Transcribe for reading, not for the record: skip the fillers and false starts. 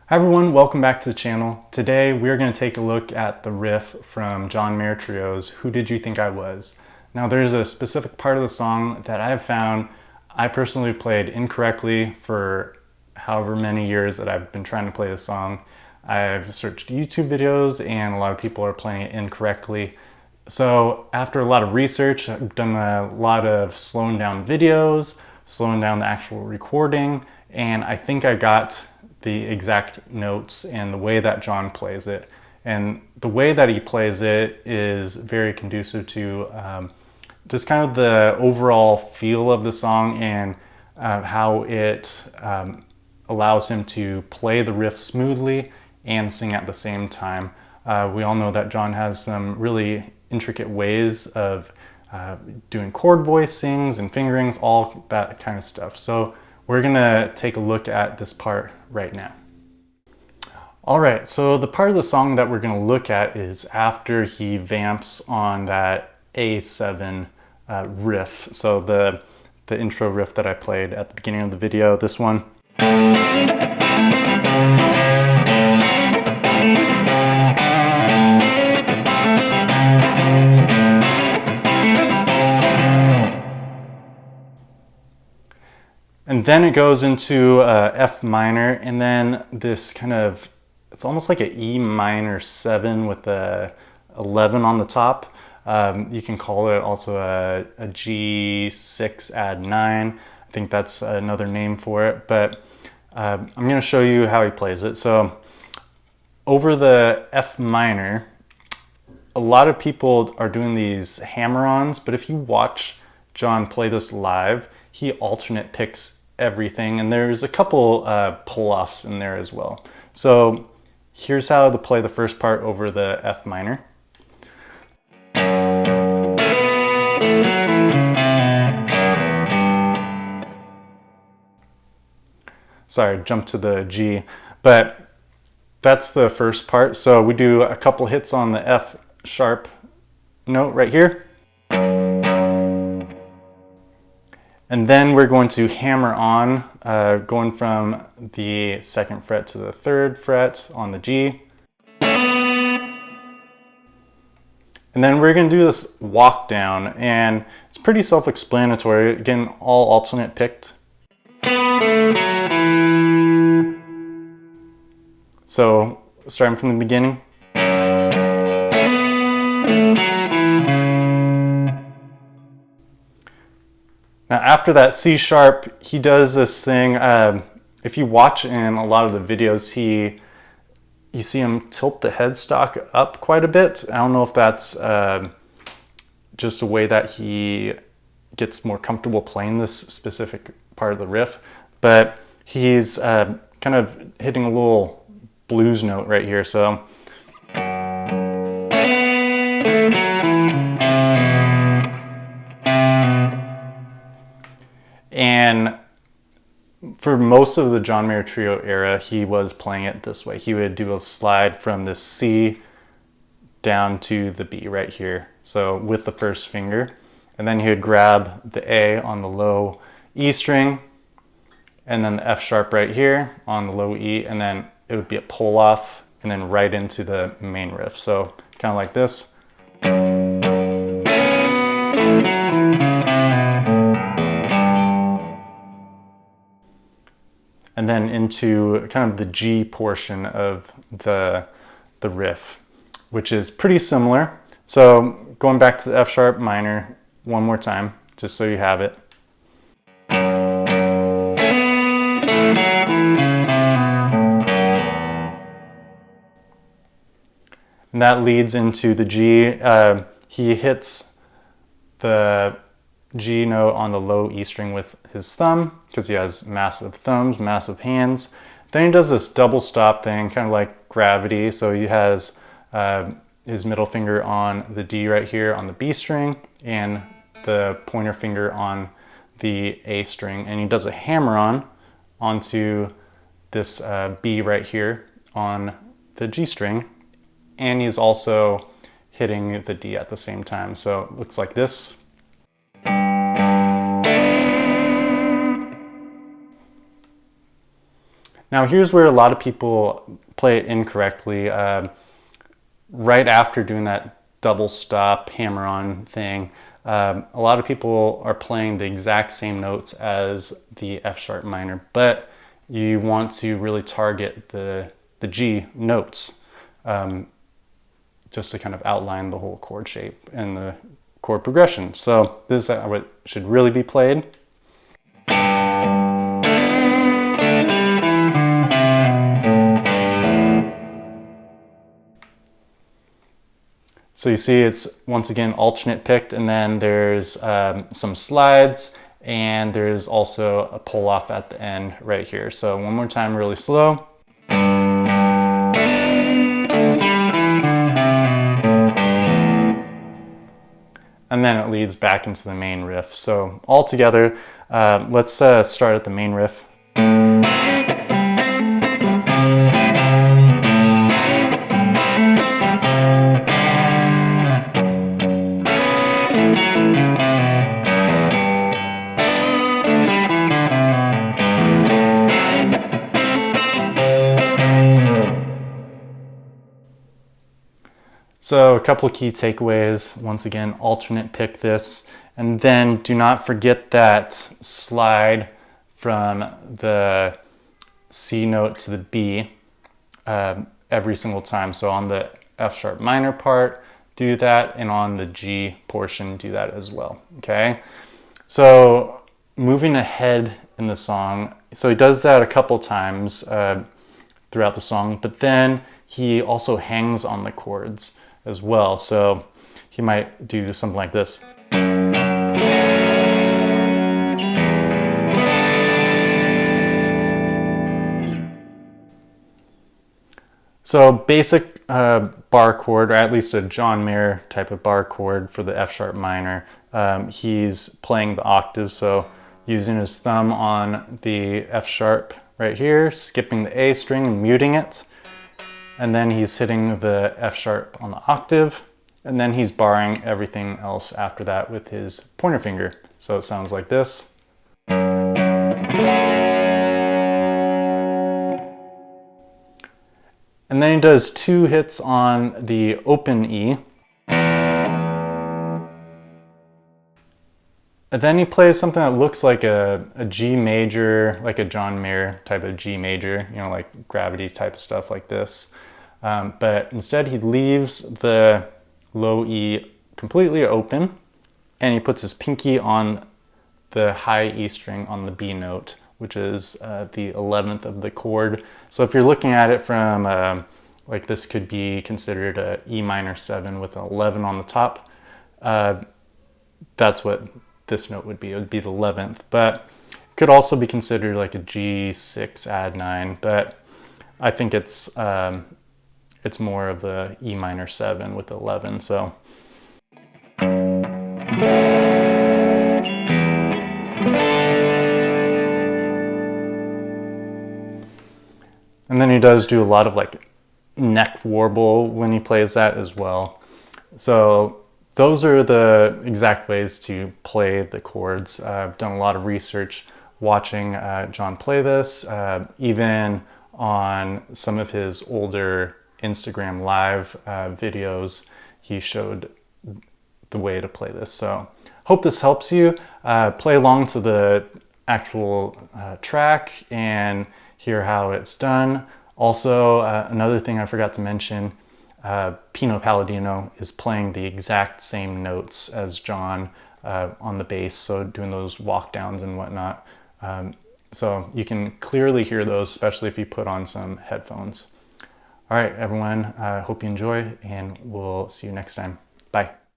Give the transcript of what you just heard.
Hi everyone, welcome back to the channel. Today we're going to take a look at the riff from John Mayer Trio's Who Did You Think I Was? Now there's a specific part of the song that I've found I personally played incorrectly for however many years that I've been trying to play the song. I've searched YouTube videos and a lot of people are playing it incorrectly. So after a lot of research, I've done a lot of slowing down videos, slowing down the actual recording, and I think I got the exact notes and the way that John plays it. And the way that he plays it is very conducive to just kind of the overall feel of the song and how it allows him to play the riff smoothly and sing at the same time. We all know that John has some really intricate ways of doing chord voicings and fingerings, all that kind of stuff. So we're gonna take a look at this part right now. All right, so the part of the song that we're gonna look at is after he vamps on that A7 riff. So the intro riff that I played at the beginning of the video, this one. And then it goes into F minor, and then this kind of, it's almost like an E minor 7 with a 11 on the top. You can call it also a G6 add 9. I think that's another name for it, but I'm going to show you how he plays it. So over the F minor, a lot of people are doing these hammer-ons, but if you watch John play this live, he alternate picks everything, and there's a couple pull-offs in there as well. So here's how to play the first part over the F minor. Sorry, jump to the G, but that's the first part. So we do a couple hits on the F sharp note right here. And then we're going to hammer on, going from the 2nd fret to the 3rd fret on the G. And then we're going to do this walk down, and it's pretty self-explanatory. Again, all alternate picked. So starting from the beginning. Now after that C sharp, he does this thing, if you watch in a lot of the videos, you see him tilt the headstock up quite a bit. I don't know if that's just a way that he gets more comfortable playing this specific part of the riff, but he's kind of hitting a little blues note right here. So and for most of the John Mayer Trio era, he was playing it this way. He would do a slide from the C down to the B right here, so with the first finger, and then he would grab the A on the low E string, and then the F sharp right here on the low E, and then it would be a pull off, and then right into the main riff. So kind of like this. And then into kind of the G portion of the riff, which is pretty similar. So going back to the F sharp minor one more time, just so you have it. And that leads into the G. He hits the G note on the low E string with his thumb, because he has massive thumbs, massive hands. Then he does this double stop thing, kind of like gravity. So he has his middle finger on the D right here on the B string and the pointer finger on the A string, and he does a hammer-on onto this B right here on the G string, and he's also hitting the D at the same time. So it looks like this. Now here's where a lot of people play it incorrectly. Right after doing that double stop hammer-on thing, a lot of people are playing the exact same notes as the F sharp minor, but you want to really target the G notes, just to kind of outline the whole chord shape and the chord progression. So this is how it should really be played. So you see it's once again alternate picked, and then there's some slides, and there's also a pull off at the end right here. So one more time really slow. And then it leads back into the main riff. So all together, let's start at the main riff. So a couple of key takeaways. Once again, alternate pick this, and then do not forget that slide from the C note to the B every single time. So on the F sharp minor part, do that, and on the G portion, do that as well, okay? So moving ahead in the song, so he does that a couple times throughout the song, but then he also hangs on the chords as well. So he might do something like this. So basic bar chord, or at least a John Mayer type of bar chord for the F sharp minor. He's playing the octave, so using his thumb on the F sharp right here, skipping the A string and muting it. And then he's hitting the F sharp on the octave, and then he's barring everything else after that with his pointer finger. So it sounds like this. And then he does two hits on the open E. And then he plays something that looks like a G major, like a John Mayer type of G major, you know, like gravity type of stuff like this. But instead he leaves the low E completely open, and he puts his pinky on the high E string on the B note, which is the 11th of the chord. So if you're looking at it from, like this could be considered a E minor 7 with an 11 on the top, that's what this note would be. It would be the 11th, but it could also be considered like a G6 add 9, but I think it's more of a E minor 7 with 11. So and then he does do a lot of like neck warble when he plays that as well. So those are the exact ways to play the chords. I've done a lot of research watching John play this, even on some of his older Instagram live videos, he showed the way to play this. So hope this helps you. Play along to the actual track and hear how it's done. Also, another thing I forgot to mention, Pino Palladino is playing the exact same notes as John on the bass, so doing those walk downs and whatnot. So you can clearly hear those, especially if you put on some headphones. All right, everyone, I hope you enjoy, and we'll see you next time. Bye.